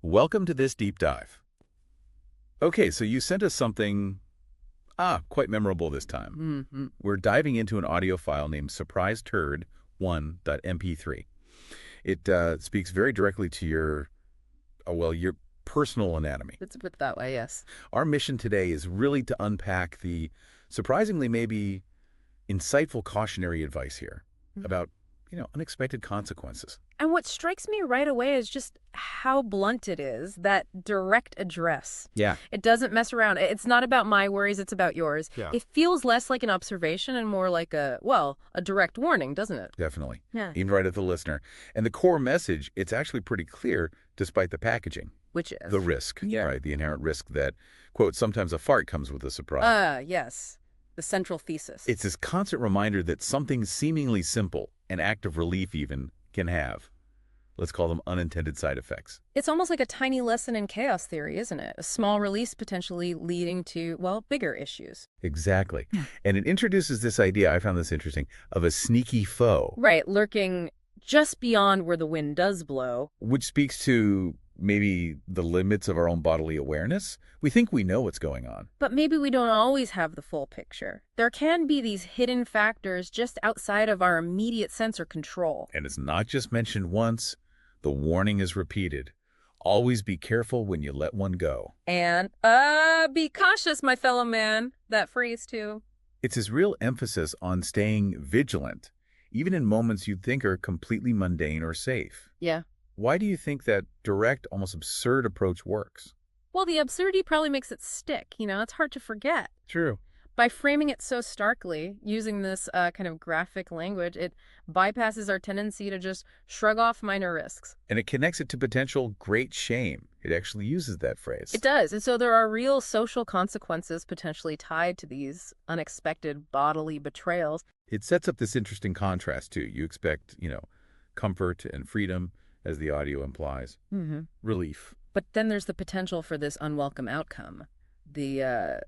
Welcome to this deep dive. Okay, so you sent us something, quite memorable this time. We're diving into an audio file named Surprise Turd 1.mp3. It speaks very directly to your personal anatomy. Let's put it that way, yes. Our mission today is really to unpack the surprisingly maybe insightful cautionary advice here about, unexpected consequences. And what strikes me right away is just how blunt it is, that direct address. Yeah. It doesn't mess around. It's not about my worries, it's about yours. Yeah. It feels less like an observation and more like a direct warning, doesn't it? Definitely. Yeah. Even right at the listener. And the core message, it's actually pretty clear despite the packaging. Which is? The risk, Yeah. right? The inherent risk that, quote, sometimes a fart comes with a surprise. Yes. The central thesis. It's this constant reminder that something seemingly simple, an act of relief even, can have, let's call them unintended side effects. It's almost like a tiny lesson in chaos theory, isn't it? A small release potentially leading to, bigger issues. Exactly. And it introduces this idea, I found this interesting, of a sneaky foe. Right, lurking just beyond where the wind does blow. Which speaks to maybe the limits of our own bodily awareness. We think we know what's going on. But maybe we don't always have the full picture. There can be these hidden factors just outside of our immediate sense or control. And it's not just mentioned once. The warning is repeated. Always be careful when you let one go. And, be cautious, my fellow man. That phrase, too. It's his real emphasis on staying vigilant, even in moments you'd think are completely mundane or safe. Yeah. Why do you think that direct, almost absurd approach works? Well, the absurdity probably makes it stick. It's hard to forget. True. By framing it so starkly, using this kind of graphic language, it bypasses our tendency to just shrug off minor risks. And it connects it to potential great shame. It actually uses that phrase. It does. And so there are real social consequences potentially tied to these unexpected bodily betrayals. It sets up this interesting contrast, too. You expect, comfort and freedom, as the audio implies. Relief. But then there's the potential for this unwelcome outcome. The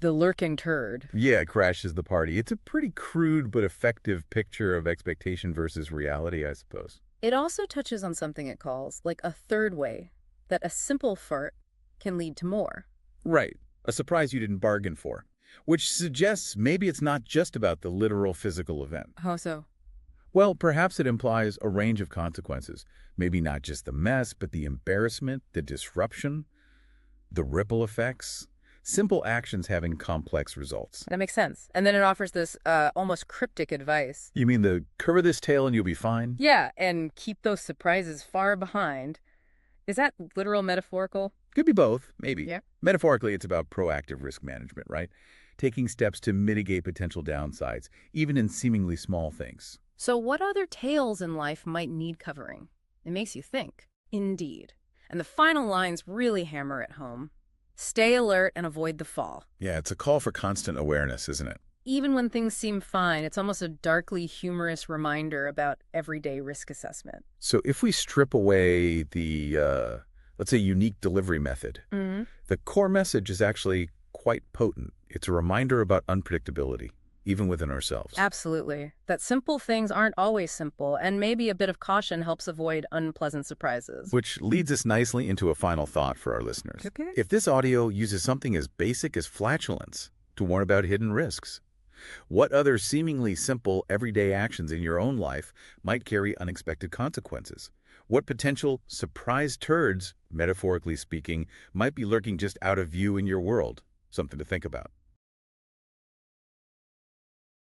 lurking turd. Yeah, it crashes the party. It's a pretty crude but effective picture of expectation versus reality, I suppose. It also touches on something it calls, like a third way, that a simple fart can lead to more. Right. A surprise you didn't bargain for. Which suggests maybe it's not just about the literal physical event. How so? Well, perhaps it implies a range of consequences. Maybe not just the mess, but the embarrassment, the disruption, the ripple effects. Simple actions having complex results. That makes sense. And then it offers this almost cryptic advice. You mean the cover this tail and you'll be fine? Yeah, and keep those surprises far behind. Is that literal, metaphorical? Could be both, maybe. Yeah. Metaphorically, it's about proactive risk management, right? Taking steps to mitigate potential downsides, even in seemingly small things. So what other tales in life might need covering? It makes you think. Indeed. And the final lines really hammer it home. Stay alert and avoid the fall. Yeah, it's a call for constant awareness, isn't it? Even when things seem fine, it's almost a darkly humorous reminder about everyday risk assessment. So if we strip away the, let's say, unique delivery method, the core message is actually quite potent. It's a reminder about unpredictability, even within ourselves. Absolutely. That simple things aren't always simple, and maybe a bit of caution helps avoid unpleasant surprises. Which leads us nicely into a final thought for our listeners. Okay. If this audio uses something as basic as flatulence to warn about hidden risks, what other seemingly simple everyday actions in your own life might carry unexpected consequences? What potential surprise turds, metaphorically speaking, might be lurking just out of view in your world? Something to think about.